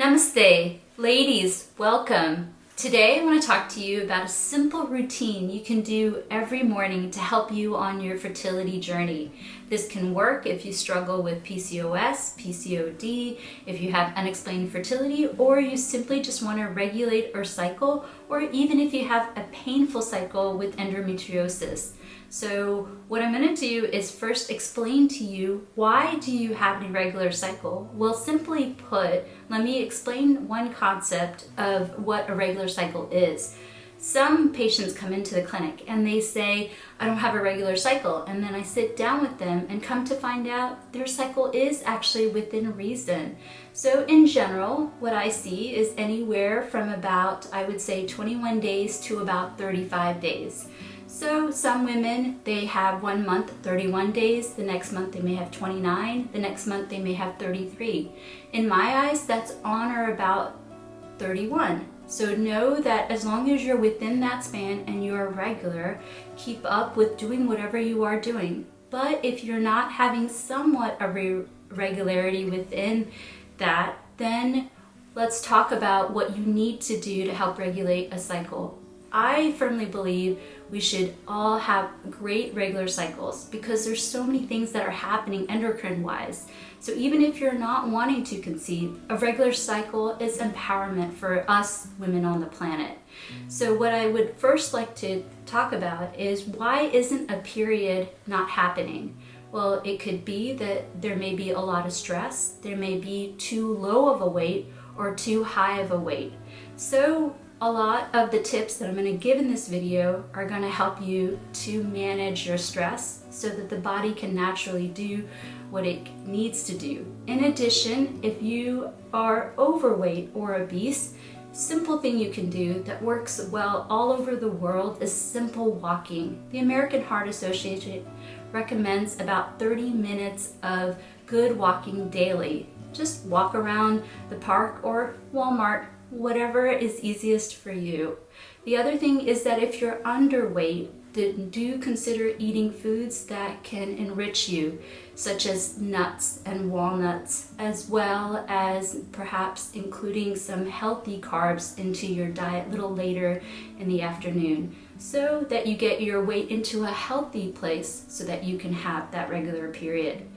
Namaste, ladies, welcome. Today I want to talk to you about a simple routine you can do every morning to help you on your fertility journey. This can work if you struggle with PCOS, PCOD, if you have unexplained fertility, or you simply just want to regulate your cycle, or even if you have a painful cycle with endometriosis. So what I'm going to do is first explain to you, why do you have an irregular cycle? Well, simply put, let me explain one concept of what a regular cycle is. Some patients come into the clinic and they say, I don't have a regular cycle. And then I sit down with them and come to find out their cycle is actually within reason. So in general, what I see is anywhere from about, I would say 21 days to about 35 days. So some women, they have 1 month, 31 days, the next month they may have 29, the next month they may have 33. In my eyes, that's on or about 31. So know that as long as you're within that span and you're regular, keep up with doing whatever you are doing. But if you're not having somewhat of irregularity within that, then let's talk about what you need to do to help regulate a cycle. I firmly believe we should all have great regular cycles because there's so many things that are happening endocrine wise. So even if you're not wanting to conceive, a regular cycle is empowerment for us women on the planet. So what I would first like to talk about is, why isn't a period not happening? Well, it could be that there may be a lot of stress, there may be too low of a weight or too high of a weight. So a lot of the tips that I'm going to give in this video are going to help you to manage your stress so that the body can naturally do what it needs to do. In addition, if you are overweight or obese, simple thing you can do that works well all over the world is simple walking. The American Heart Association recommends about 30 minutes of good walking daily. Just walk around the park or Walmart, whatever is easiest for you. The other thing is that if you're underweight, then do consider eating foods that can enrich you, such as nuts and walnuts, as well as perhaps including some healthy carbs into your diet a little later in the afternoon, so that you get your weight into a healthy place so that you can have that regular period.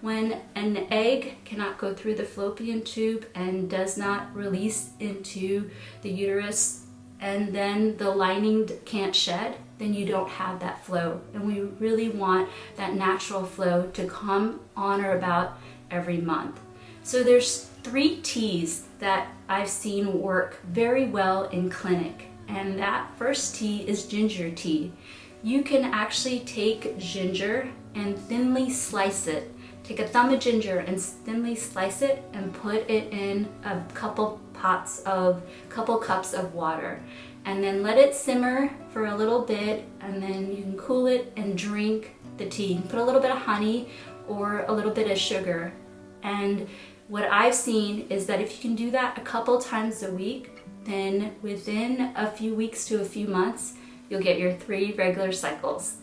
When an egg cannot go through the fallopian tube and does not release into the uterus, and then the lining can't shed, then you don't have that flow. And we really want that natural flow to come on or about every month. So there's 3 teas that I've seen work very well in clinic. And that first tea is ginger tea. You can actually take ginger and thinly slice it. Take a thumb of ginger and thinly slice it and put it in a couple cups of water, and then let it simmer for a little bit, and then you can cool it and drink the tea. Put a little bit of honey or a little bit of sugar. And what I've seen is that if you can do that a couple times a week, then within a few weeks to a few months, you'll get your 3 regular cycles.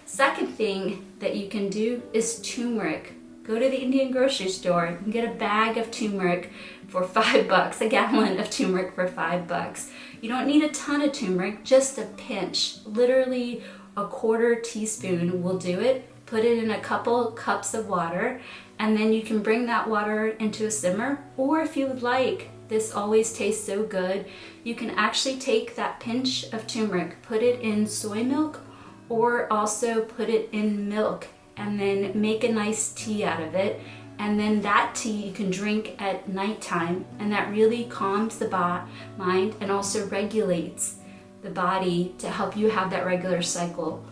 Second thing that you can do is turmeric. Go to the Indian grocery store and get a bag of turmeric for $5, a gallon of turmeric for $5. You don't need a ton of turmeric, just a pinch. Literally a 1/4 teaspoon will do it. Put it in a couple cups of water, and then you can bring that water into a simmer. Or if you would like, this always tastes so good, you can actually take that pinch of turmeric, put it in soy milk, or also put it in milk, and then make a nice tea out of it. And then that tea you can drink at nighttime, and that really calms the mind and also regulates the body to help you have that regular cycle.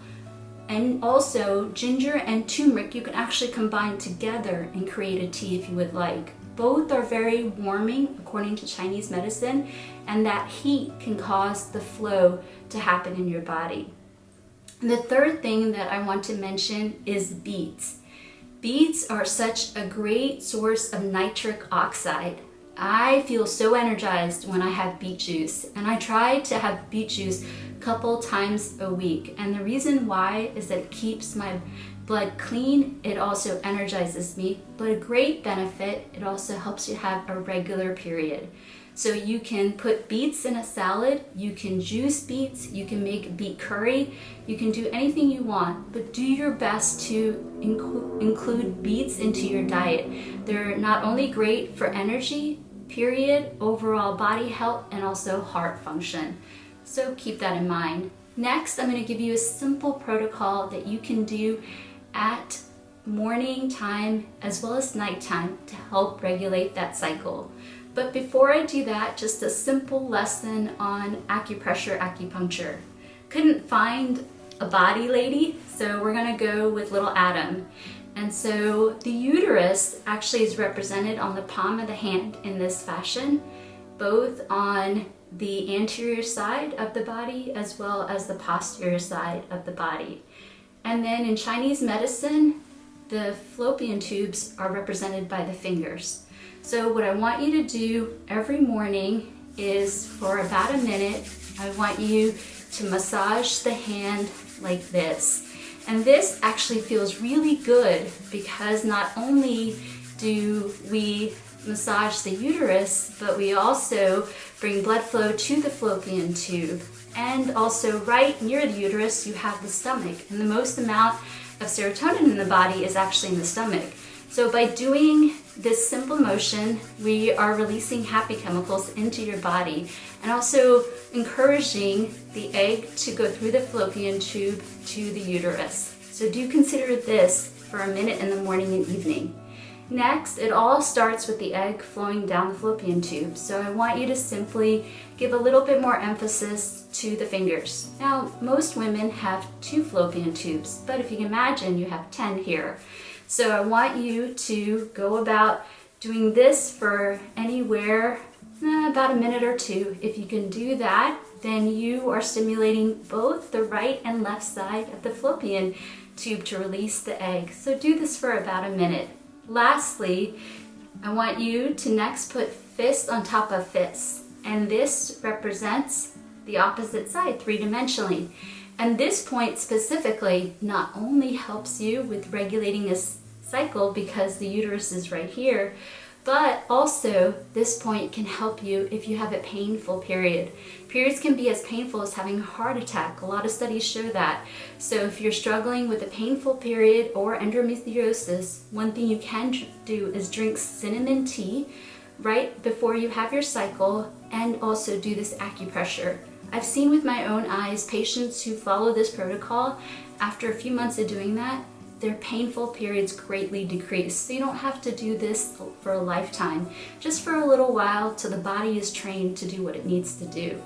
And also, ginger and turmeric you can actually combine together and create a tea if you would like. Both are very warming according to Chinese medicine, and that heat can cause the flow to happen in your body. And the third thing that I want to mention is beets. Beets are such a great source of nitric oxide. I feel so energized when I have beet juice, and I try to have beet juice a couple times a week. And the reason why is that it keeps my blood clean. It also energizes me, but a great benefit, it also helps you have a regular period. So you can put beets in a salad, you can juice beets, you can make beet curry, you can do anything you want, but do your best to include beets into your diet. They're not only great for energy, period, overall body health, and also heart function. So keep that in mind. Next, I'm going to give you a simple protocol that you can do at morning time as well as nighttime to help regulate that cycle. But before I do that, just a simple lesson on acupressure, acupuncture. Couldn't find a body lady, so we're gonna go with little Adam. And so the uterus actually is represented on the palm of the hand in this fashion, both on the anterior side of the body as well as the posterior side of the body. And then in Chinese medicine, the fallopian tubes are represented by the fingers. So what I want you to do every morning is for about a minute, I want you to massage the hand like this. And this actually feels really good because not only do we massage the uterus, but we also bring blood flow to the fallopian tube. And also right near the uterus, you have the stomach. And the most amount of serotonin in the body is actually in the stomach. So by doing this simple motion, we are releasing happy chemicals into your body and also encouraging the egg to go through the fallopian tube to the uterus. So do consider this for a minute in the morning and evening. Next, it all starts with the egg flowing down the fallopian tube. So I want you to simply give a little bit more emphasis to the fingers. Now, most women have 2 fallopian tubes, but if you can imagine, you have 10 here. So I want you to go about doing this for anywhere about a minute or 2. If you can do that, then you are stimulating both the right and left side of the fallopian tube to release the egg. So do this for about a minute. Lastly, I want you to next put fist on top of fist, and this represents the opposite side 3-dimensionally. And this point specifically not only helps you with regulating a cycle because the uterus is right here, but also this point can help you if you have a painful period. Periods can be as painful as having a heart attack. A lot of studies show that. So if you're struggling with a painful period or endometriosis, one thing you can do is drink cinnamon tea right before you have your cycle and also do this acupressure. I've seen with my own eyes patients who follow this protocol, after a few months of doing that, their painful periods greatly decrease. So you don't have to do this for a lifetime, just for a little while till the body is trained to do what it needs to do.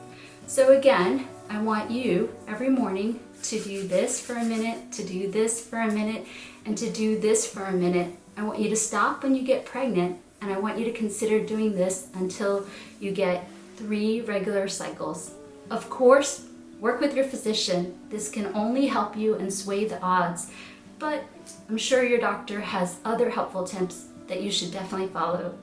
So again, I want you every morning to do this for a minute, to do this for a minute, and to do this for a minute. I want you to stop when you get pregnant, and I want you to consider doing this until you get 3 regular cycles. Of course, work with your physician. This can only help you and sway the odds, but I'm sure your doctor has other helpful tips that you should definitely follow.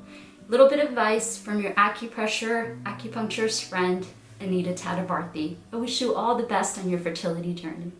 Little bit of advice from your acupuncturist friend, Anita Tadavarthi. I wish you all the best on your fertility journey.